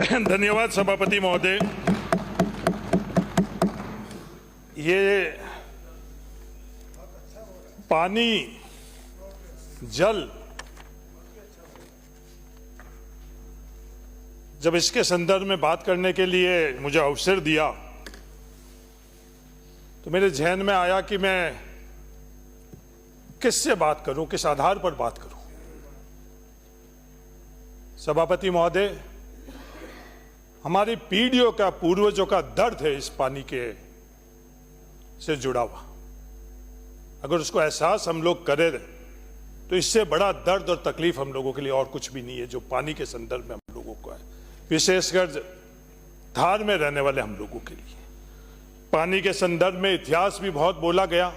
धन्यवाद सभापति महोदय। ये पानी, जल, जब इसके संदर्भ में बात करने के लिए मुझे अवसर दिया तो मेरे ज़हन में आया कि मैं किससे बात करूं, किस आधार पर बात करूं। सभापति महोदय, हमारी पीढ़ियों का, पूर्वजों का दर्द है इस पानी के से जुड़ा हुआ। अगर उसको एहसास हम लोग करें तो इससे बड़ा दर्द और तकलीफ हम लोगों के लिए और कुछ भी नहीं है जो पानी के संदर्भ में हम लोगों को है, विशेषकर धार में रहने वाले हम लोगों के लिए। पानी के संदर्भ में इतिहास भी बहुत बोला गया।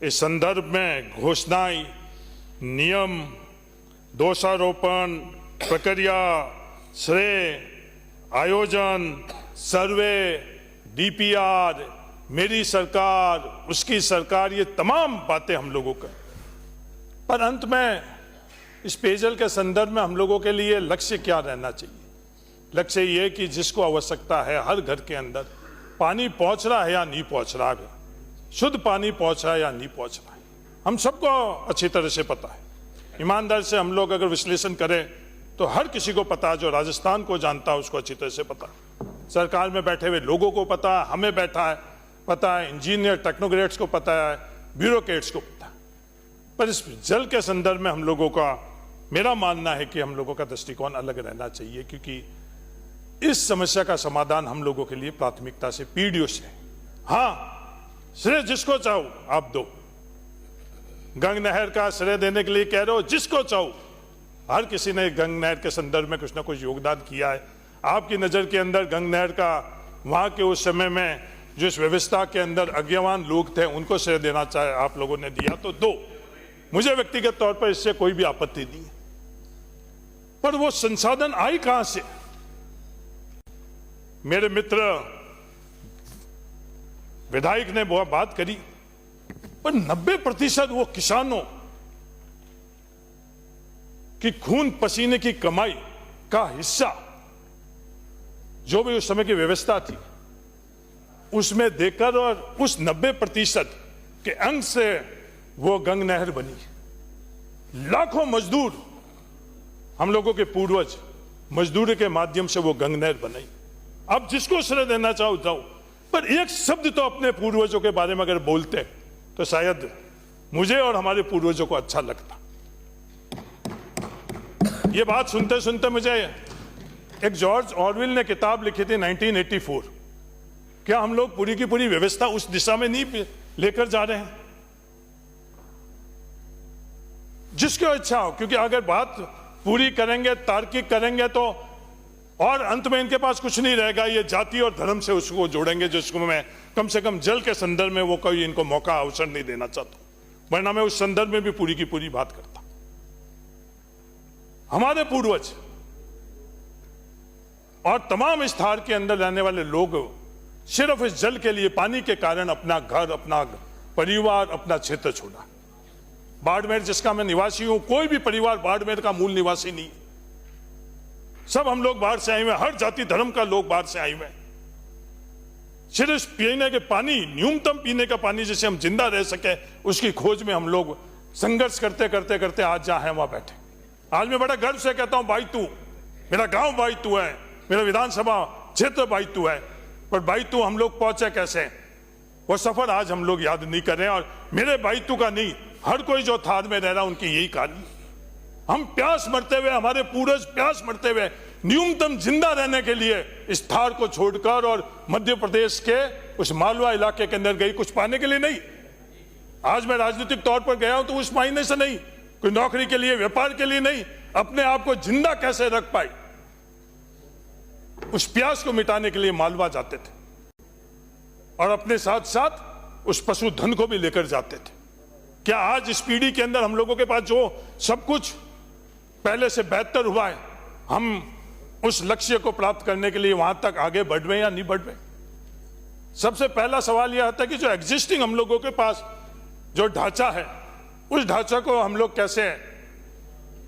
इस संदर्भ में घोषणाएं, नियम, दोषारोपण, प्रक्रिया, श्रेय, आयोजन, सर्वे, डीपीआर, मेरी सरकार, उसकी सरकार, ये तमाम बातें हम लोगों का। पर अंत में इस पेयजल के संदर्भ में हम लोगों के लिए लक्ष्य क्या रहना चाहिए? लक्ष्य ये कि जिसको आवश्यकता है हर घर के अंदर पानी पहुंच रहा है या नहीं पहुंच रहा है, शुद्ध पानी पहुंच रहा है या नहीं पहुंच रहा है, हम सबको अच्छी तरह से पता है। ईमानदार से हम लोग अगर विश्लेषण करें तो हर किसी को पता है, जो राजस्थान को जानता है उसको अच्छी तरह से पता है, सरकार में बैठे हुए लोगों को पता है, हमें पता है, इंजीनियर टेक्नोक्रेट्स को पता है, ब्यूरोक्रेट्स को पता है। पर इस जल के संदर्भ में हम लोगों का, मेरा मानना है कि हम लोगों का दृष्टिकोण अलग रहना चाहिए, क्योंकि इस समस्या का समाधान हम लोगों के लिए प्राथमिकता से, पीढ़ियों से। हाँ, श्रेय जिसको चाहो आप दो। गंग नहर का श्रेय देने के लिए कह रहे हो, जिसको चाहो। हर किसी ने गंग नहर के संदर्भ में कुछ ना कुछ योगदान किया है। आपकी नजर के अंदर गंग नहर का, वहां के उस समय में जो इस व्यवस्था के अंदर अज्ञावान लोग थे उनको श्रेय देना चाहे, आप लोगों ने दिया तो दो। मुझे व्यक्तिगत तौर पर इससे कोई भी आपत्ति नहीं है, पर वो संसाधन आई कहां से? मेरे मित्र विधायक ने वो बात करी, पर 90% वो किसानों की खून पसीने की कमाई का हिस्सा, जो भी उस समय की व्यवस्था थी उसमें देकर, और उस 90% के अंग से वो गंग नहर बनी। लाखों मजदूर, हम लोगों के पूर्वज मजदूरी के माध्यम से वो गंग नहर बनाई। अब जिसको श्रेय देना चाहो जाओ, पर एक शब्द तो अपने पूर्वजों के बारे में अगर बोलते तो शायद मुझे और हमारे पूर्वजों को अच्छा लगता। ये बात सुनते सुनते मुझे एक जॉर्ज ऑरवेल ने किताब लिखी थी 1984। क्या हम लोग पूरी की पूरी व्यवस्था उस दिशा में नहीं लेकर जा रहे हैं? जिसको इच्छा हो, क्योंकि अगर बात पूरी करेंगे, तार्किक करेंगे तो और अंत में इनके पास कुछ नहीं रहेगा। ये जाति और धर्म से उसको जोड़ेंगे, जिसको मैं कम से कम जल के संदर्भ में वो कोई इनको मौका, अवसर नहीं देना चाहता, वरना मैं उस संदर्भ में भी पूरी की पूरी बात करता। हमारे पूर्वज और तमाम इस धार के अंदर रहने वाले लोग सिर्फ इस जल के लिए, पानी के कारण अपना घर, अपना परिवार, अपना क्षेत्र छोड़ा। बाड़मेर जिसका मैं निवासी हूं, कोई भी परिवार बाड़मेर का मूल निवासी नहीं। सब हम लोग बाहर से आए हुए, हर जाति धर्म का लोग बाहर से आए हुए। सिर्फ पीने के पानी, न्यूनतम पीने का पानी जिसे हम जिंदा रह सके, उसकी खोज में हम लोग संघर्ष करते करते करते आज जहां हैं वहां बैठे। आज मैं बड़ा गर्व से कहता हूं, भाई तू, मेरा गांव भाई तू है, मेरा विधानसभा क्षेत्र भाई तू है। पर भाई तू हम लोग पहुंचे कैसे, वो सफर आज हम लोग याद नहीं कर रहे हैं। और मेरे भाई तू का नहीं, हर कोई जो थार में रह रहा उनकी यही कहानी। हम प्यास मरते हुए, हमारे पूर्वज प्यास मरते हुए न्यूनतम जिंदा रहने के लिए इस थार को छोड़कर और मध्य प्रदेश के उस मालवा इलाके के अंदर गई, कुछ पाने के लिए नहीं। आज मैं राजनीतिक तौर पर गया हूं तो उस मायने से नहीं, कोई नौकरी के लिए, व्यापार के लिए नहीं, अपने आप को जिंदा कैसे रख पाए, उस प्यास को मिटाने के लिए मालवा जाते थे और अपने साथ साथ उस पशुधन को भी लेकर जाते थे। क्या आज इस पीढ़ी के अंदर हम लोगों के पास जो सब कुछ पहले से बेहतर हुआ है, हम उस लक्ष्य को प्राप्त करने के लिए वहां तक आगे बढ़ रहे हैं या नहीं बढ़ रहे? सबसे पहला सवाल यह आता है कि जो एग्जिस्टिंग हम लोगों के पास जो ढांचा है, उस ढांचा को हम लोग कैसे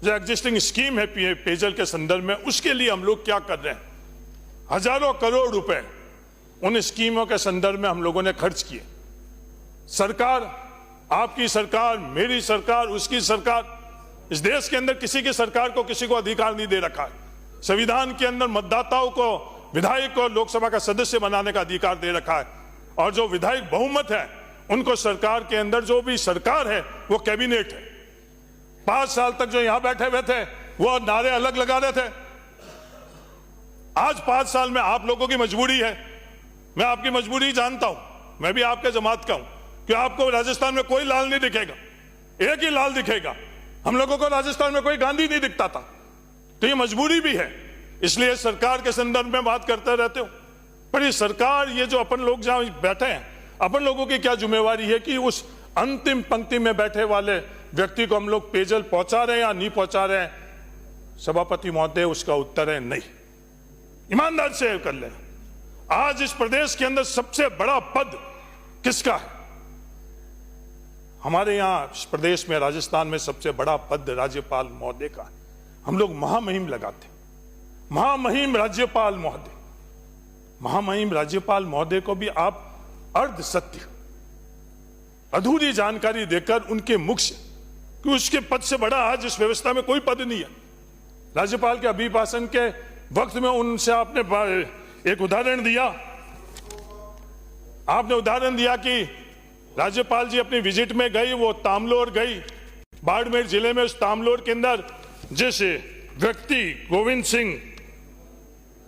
जो एग्जिस्टिंग स्कीम है पेयजल के संदर्भ में, उसके लिए हम लोग क्या कर रहे हैं। हजारों करोड़ रुपए उन स्कीमों के संदर्भ में हम लोगों ने खर्च किए। सरकार, आपकी सरकार, मेरी सरकार, उसकी सरकार, इस देश के अंदर किसी की सरकार को किसी को अधिकार नहीं दे रखा है। संविधान के अंदर मतदाताओं को विधायक को लोकसभा का सदस्य बनाने का अधिकार दे रखा है, और जो विधायक बहुमत है उनको सरकार के अंदर, जो भी सरकार है वो कैबिनेट है। 5 साल तक जो यहां बैठे हुए थे वो नारे अलग लगा रहे थे। आज 5 साल में आप लोगों की मजबूरी है, मैं आपकी मजबूरी जानता हूं, मैं भी आपके जमात का हूं कि आपको राजस्थान में कोई लाल नहीं दिखेगा, एक ही लाल दिखेगा। हम लोगों को राजस्थान में कोई गांधी नहीं दिखता था, तो ये मजबूरी भी है, इसलिए सरकार के संदर्भ में बात करते रहते हो। पर ये सरकार, ये जो अपन लोग जहां बैठे हैं, अपन लोगों की क्या जिम्मेवारी है कि उस अंतिम पंक्ति में बैठे वाले व्यक्ति को हम लोग पेयजल पहुंचा रहे हैं या नहीं पहुंचा रहे हैं। सभापति महोदय, उसका उत्तर है नहीं। ईमानदार से कर ले, आज इस प्रदेश के अंदर सबसे बड़ा पद किसका है? हमारे यहां इस प्रदेश में, राजस्थान में सबसे बड़ा पद राज्यपाल महोदय का है। हम लोग महामहिम लगाते, महामहिम राज्यपाल महोदय। महामहिम राज्यपाल महोदय को भी आप अर्ध सत्य, अधूरी जानकारी देकर उनके मुख से, कि उसके पद से बड़ा आज इस व्यवस्था में कोई पद नहीं है। राज्यपाल के अभिभाषण के वक्त में उनसे आपने एक उदाहरण दिया, आपने उदाहरण दिया कि राज्यपाल जी अपनी विजिट में गई, वो तामलोर गई, बाड़मेर जिले में। उस तामलोर के अंदर जिस व्यक्ति गोविंद सिंह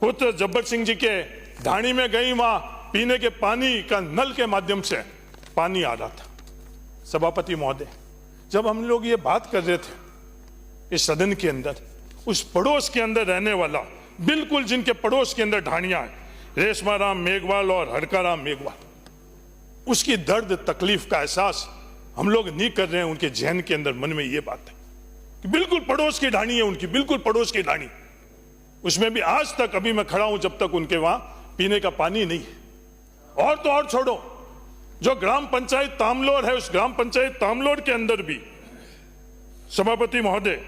पुत्र जब्बर सिंह जी के ढाणी में गई, वहां पीने के पानी का नल के माध्यम से पानी आ रहा था। सभापति महोदय, जब हम लोग ये बात कर रहे थे इस सदन के अंदर, उस पड़ोस के अंदर रहने वाला, बिल्कुल जिनके पड़ोस के अंदर ढाणियां हैं, रेशमाराम मेघवाल और हड़काराम मेघवाल, उसकी दर्द तकलीफ का एहसास हम लोग नहीं कर रहे हैं। उनके जहन के अंदर, मन में ये बात है कि बिल्कुल पड़ोस की ढाणी है उनकी, बिल्कुल पड़ोस की ढाणी। उसमें भी आज तक, अभी मैं खड़ा हूं, जब तक उनके वहां पीने का पानी नहीं है। और तो और छोड़ो, जो ग्राम पंचायत तामलोर है, उस ग्राम पंचायत तामलोर के अंदर भी, सभापति महोदय,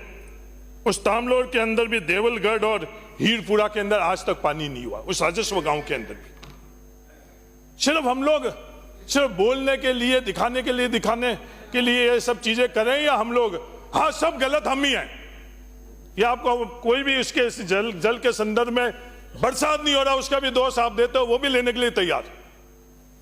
उस तामलोर के अंदर भी देवलगढ़ और हीरपुरा के अंदर आज तक पानी नहीं हुआ, उस राजस्व गांव के अंदर भी। सिर्फ हम लोग सिर्फ बोलने के लिए, दिखाने के लिए ये सब चीजें करें, या हम लोग, हाँ सब गलत हम ही हैं, या आपको कोई भी इसके जल के संदर्भ में बरसात नहीं हो रहा उसका भी दोष आप देते हो, वो भी लेने के लिए तैयार।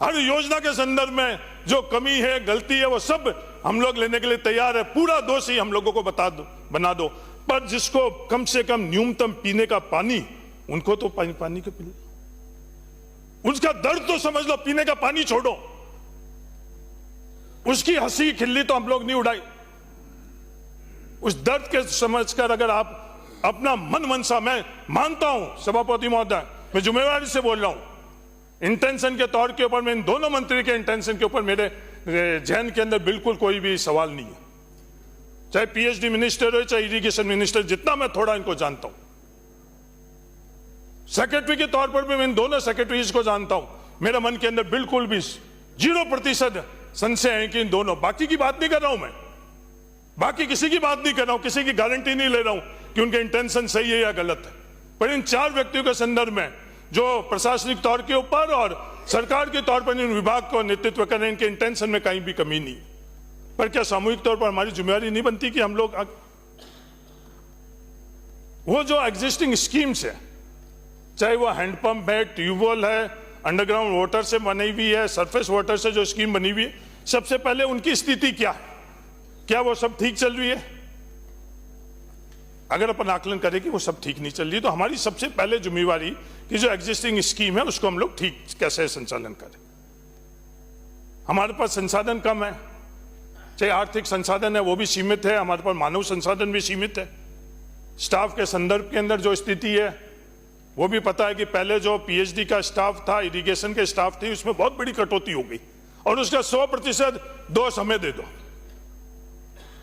हर योजना के संदर्भ में जो कमी है, गलती है, वो सब हम लोग लेने के लिए तैयार है। पूरा दोष ही हम लोगों को बना दो, पर जिसको कम से कम न्यूनतम पीने का पानी, उनको तो पानी के पीने, उसका दर्द तो समझ लो। पीने का पानी छोड़ो, उसकी हंसी खिल्ली तो हम लोग नहीं उड़ाई। उस दर्द के समझकर अगर आप अपना मन मनसा, मैं मानता हूं सभापति महोदय, मैं जिम्मेवारी से बोल रहा हूं, इंटेंशन के तौर के ऊपर, मैं इन दोनों मंत्री के इंटेंशन के ऊपर मेरे जहन के अंदर बिल्कुल कोई भी सवाल नहीं है। चाहे पीएचडी मिनिस्टर हो, चाहे इरिगेशन मिनिस्टर, जितना मैं थोड़ा इनको जानता हूं, सेक्रेटरी के तौर पर भी मैं इन दोनों सेक्रेटरीज को जानता हूं, मेरे मन के अंदर बिल्कुल भी 0% संशय है कि इन दोनों, बाकी की बात नहीं कर रहा हूं मैं, बाकी किसी की बात नहीं कर रहा हूं, किसी की गारंटी नहीं ले रहा हूं कि उनके इंटेंशन सही है या गलत है, पर इन 4 व्यक्तियों के संदर्भ में जो प्रशासनिक तौर के ऊपर और सरकार के तौर पर इन विभाग को नेतृत्व कर रहे हैं, इनके इंटेंशन में कहीं भी कमी नहीं। पर क्या सामूहिक तौर पर हमारी जिम्मेवारी नहीं बनती कि हम लोग वो जो एग्जिस्टिंग स्कीम्स है, चाहे वो हैंडपंप है, ट्यूबवेल है, अंडरग्राउंड वाटर से बनी हुई है, सरफेस वाटर से जो स्कीम बनी हुई है, सबसे पहले उनकी स्थिति क्या है, क्या वो सब ठीक चल रही है? अगर अपन आकलन करें कि वो सब ठीक नहीं चल रही, तो हमारी सबसे पहले जिम्मेवारी कि जो एग्जिस्टिंग स्कीम है उसको हम लोग ठीक कैसे संचालन करें। हमारे पास संसाधन कम है, चाहे आर्थिक संसाधन है वो भी सीमित है, हमारे पास मानव संसाधन भी सीमित है। स्टाफ के संदर्भ के अंदर जो स्थिति है वो भी पता है कि पहले जो पीएचडी का स्टाफ था, इरिगेशन के स्टाफ थी, उसमें बहुत बड़ी कटौती हो गई और उसका 100% दोष हमें दे दो,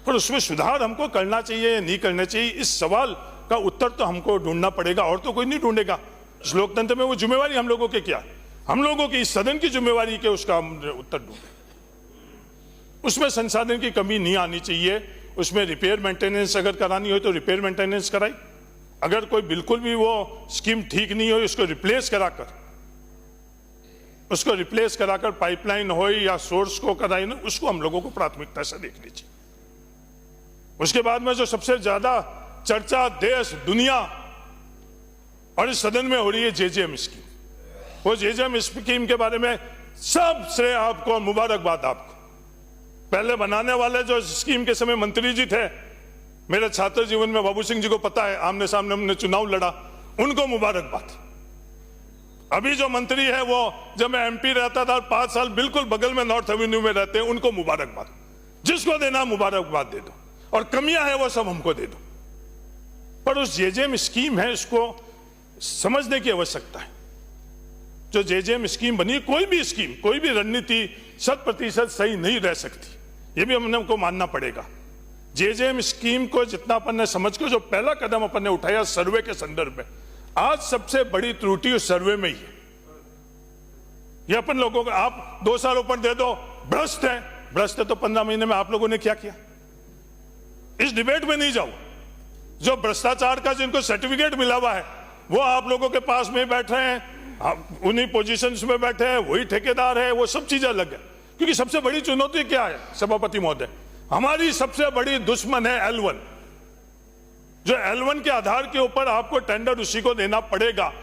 पर उसमें सुधार हमको करना चाहिए या नहीं करना चाहिए, इस सवाल का उत्तर तो हमको ढूंढना पड़ेगा, और तो कोई नहीं ढूंढेगा। इस लोकतंत्र में वो जिम्मेवारी हम लोगों के क्या, हम लोगों की, इस सदन की जिम्मेवारी के उसका उत्तर ढूंढे। उसमें संसाधन की कमी नहीं आनी चाहिए, उसमें रिपेयर मेंटेनेंस अगर करानी हो तो रिपेयर मेंटेनेंस कराई, अगर कोई बिल्कुल भी वो स्कीम ठीक नहीं हो उसको रिप्लेस कराकर पाइपलाइन हो या सोर्स को कराई ना, उसको हम लोगों को प्राथमिकता से देखनी चाहिए। उसके बाद में जो सबसे ज्यादा चर्चा देश दुनिया और इस सदन में हो रही है जेजेएम स्कीम, वो जेजेएम स्कीम के बारे में सब श्रेय आपको, मुबारकबाद आपको। पहले बनाने वाले जो स्कीम के समय मंत्री जी थे, मेरे छात्र जीवन में बाबू सिंह जी को पता है, आमने सामने हमने चुनाव लड़ा, उनको मुबारकबाद। अभी जो मंत्री है वो जब मैं एमपी रहता था 5 साल बिल्कुल बगल में नॉर्थ एवेन्यू में रहते हैं, उनको मुबारकबाद। जिसको देना मुबारकबाद दे दो, और कमियां है वो सब हमको दे दो। पर उस जेजेएम स्कीम है, इसको समझने की आवश्यकता है। जो जेजेएम स्कीम बनी, कोई भी स्कीम, कोई भी रणनीति 100% सही नहीं रह सकती, ये भी हमको मानना पड़ेगा। जेजेएम स्कीम को जितना अपन ने समझ के जो पहला कदम अपन ने उठाया सर्वे के संदर्भ में, आज सबसे बड़ी त्रुटि उस सर्वे में ही है। ये अपन लोगों को आप 2 साल ऊपर दे दो, भ्रष्ट है तो 15 महीने में आप लोगों ने क्या किया? इस डिबेट में नहीं जाओ। जो भ्रष्टाचार का जिनको सर्टिफिकेट मिला हुआ है वो आप लोगों के पास में बैठे हैं, उन्हीं पोजीशंस में बैठे हैं, वही ठेकेदार है, वो सब चीजें अलग है। क्योंकि सबसे बड़ी चुनौती क्या है सभापति महोदय? हमारी सबसे बड़ी दुश्मन है L1। जो L1 के आधार के ऊपर आपको टेंडर उसी को देना पड़ेगा।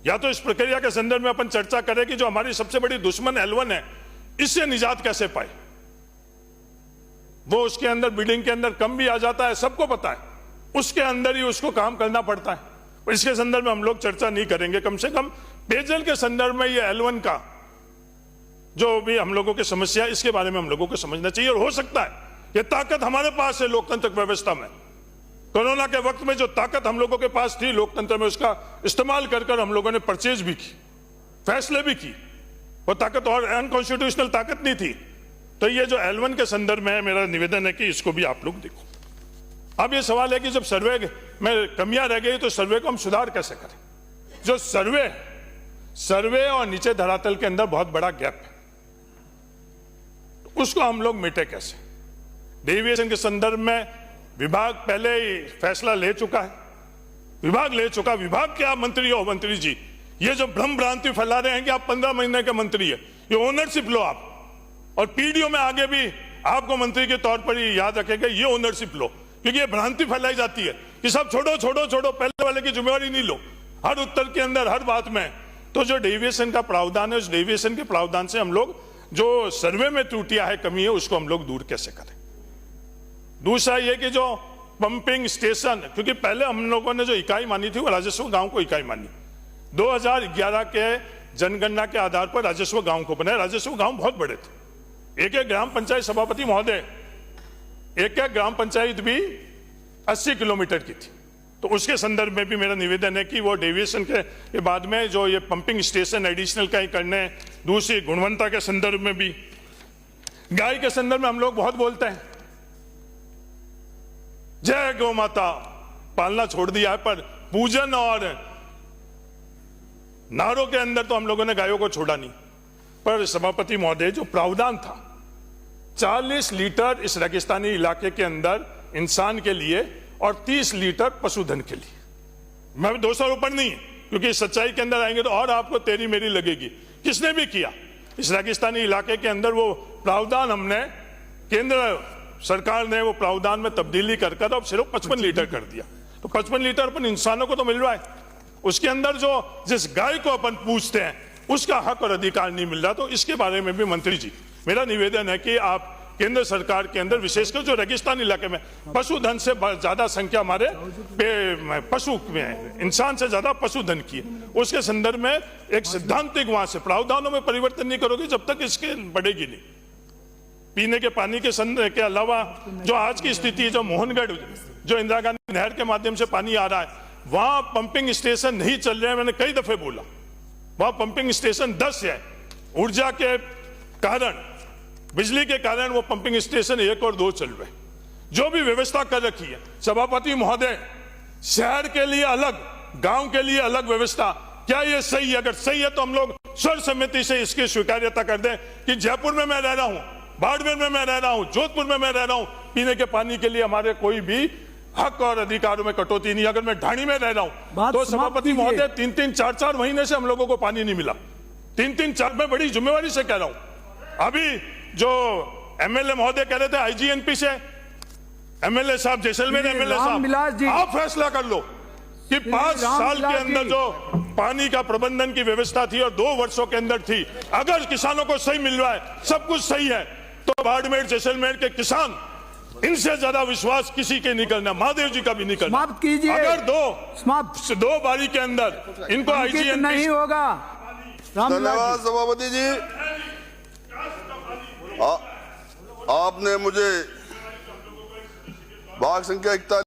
या तो इस प्रक्रिया के संदर्भ में अपन चर्चा करें कि जो हमारी सबसे बड़ी दुश्मन L1 है, इससे निजात कैसे पाए। वो उसके अंदर बिल्डिंग के अंदर कम भी आ जाता है, सबको पता है, उसके अंदर ही उसको काम करना पड़ता है। इसके संदर्भ में हम लोग चर्चा नहीं करेंगे। कम से कम पेयजल के संदर्भ में ये L1 का जो भी हम लोगों की समस्या, इसके बारे में हम लोगों को समझना चाहिए। और हो सकता है ये ताकत हमारे पास है लोकतंत्र व्यवस्था में। कोरोना के वक्त में जो ताकत हम लोगों के पास थी लोकतंत्र में, उसका इस्तेमाल कर हम लोगों ने परचेज भी की, फैसले भी की। वो ताकत और अनकॉन्स्टिट्यूशनल ताकत नहीं थी। तो ये जो L1 के संदर्भ में मेरा निवेदन है कि इसको भी आप लोग देखो। अब ये सवाल है कि जब सर्वे में कमियां रह गई तो सर्वे को हम सुधार कैसे करें? जो सर्वे और नीचे धरातल के अंदर बहुत बड़ा गैप है, उसको हम लोग मिटे कैसे? डेविएशन के संदर्भ में विभाग पहले ही फैसला ले चुका है, विभाग के आप मंत्री हो, मंत्री जी ये जो भ्रम भ्रांति फैला रहे हैं कि आप 15 महीने के मंत्री है, ये ओनरशिप लो आप। और पीडीओ में आगे भी आपको मंत्री के तौर पर ही याद रखेगा, ये ओनरशिप लो। क्योंकि ये भ्रांति फैलाई जाती है कि सब छोड़ो, पहले वाले की जिम्मेवारी नहीं लो, हर उत्तर के अंदर, हर बात में। तो जो डेविएशन का प्रावधान है, उस डेविएशन के प्रावधान से हम लोग जो सर्वे में त्रुटियां है, कमी है, उसको हम लोग दूर कैसे करें? दूसरा ये कि जो पंपिंग स्टेशन, क्योंकि पहले हम लोगों ने जो इकाई मानी थी वो राजस्व गांव को इकाई मानी। 2011 के जनगणना के आधार पर राजस्व गांव को बनाया। राजस्व गांव बहुत बड़े थे, एक ग्राम पंचायत, सभापति महोदय, एक ग्राम पंचायत भी 80 किलोमीटर की थी। तो उसके संदर्भ में भी मेरा निवेदन है कि वो डेविएशन के बाद में जो ये पंपिंग स्टेशन एडिशनल कहीं करने, दूसरी गुणवत्ता के संदर्भ में भी। गाय के संदर्भ में हम लोग बहुत बोलते हैं, जय गौ माता, पालना छोड़ दिया है, पर पूजन और नारों के अंदर तो हम लोगों ने गायों को छोड़ा नहीं। पर सभापति महोदय जो प्रावधान था 40 लीटर इस रेगिस्तानी इलाके के अंदर इंसान के लिए और 30 लीटर पशुधन के लिए, मैं 200 ऊपर नहीं है, क्योंकि सच्चाई के अंदर आएंगे तो और आपको तेरी मेरी लगेगी। किसने भी किया इस रेगिस्तानी इलाके के अंदर, वो प्रावधान हमने, केंद्र सरकार ने वो प्रावधान में तब्दीली कर अब सिर्फ 55 लीटर कर दिया। तो 55 लीटर अपन इंसानों को तो मिल रहा है, उसके अंदर जो जिस गाय को अपन पूछते हैं उसका हक और अधिकार नहीं मिल रहा। तो इसके बारे में भी मंत्री जी मेरा निवेदन है कि आप केंद्र सरकार के अंदर, विशेषकर जो रेगिस्तान इलाके में पशुधन से ज्यादा संख्या हमारे पशु में, इंसान से ज्यादा पशुधन की है, उसके संदर्भ में एक सिद्धांतिक वहां से प्रावधानों में परिवर्तन नहीं करोगे जब तक इसके बढ़ेगी नहीं। पीने के पानी के संदर्भ के अलावा जो आज की स्थिति है, जो मोहनगढ़, जो इंदिरा गांधी नहर के माध्यम से पानी आ रहा है, वहां पंपिंग स्टेशन नहीं चल रहे हैं। मैंने कई दफे बोला, वहां पंपिंग स्टेशन 10 है, ऊर्जा के कारण, बिजली के कारण वो पंपिंग स्टेशन 1 और 2 चल रहे। जो भी व्यवस्था कर रखी है सभापति महोदय, शहर के लिए अलग, गांव के लिए अलग व्यवस्था, क्या ये सही है? अगर सही है तो हम लोग सर्वसम्मति से इसकी स्वीकार्यता कर दें कि जयपुर में मैं रह रहा हूं, बाड़मेर में मैं रह रहा हूं, जोधपुर में मैं रह रहा हूं, पीने के पानी के लिए हमारे कोई भी हक और अधिकारों में कटौती नहीं। अगर मैं ढाणी में रह रहा हूं तो सभापति महोदय 3-3, 4-4 महीने से हम लोगों को पानी नहीं मिला। 3-3, 4 मैं बड़ी जिम्मेवारी से कह रहा हूं। अभी जो एमएलए महोदय कह रहे थे आईजीएनपी से, एमएलए साहब जैसलमेर एमएलए साहब, आप फैसला कर लो कि 5 साल के अंदर जो पानी का प्रबंधन की व्यवस्था थी और 2 वर्षों के अंदर थी, अगर किसानों को सही मिल रहा है, सब कुछ सही है, तो बाड़मेर जैसलमेर के किसान इनसे ज्यादा विश्वास किसी के नहीं करना, महादेव जी का भी नहीं करना। समाप्त कीजिए। अगर दो बारी के अंदर इनको आईजीएनपी नहीं होगा। धन्यवाद सभापति जी। आपने मुझे भाग संख्या 41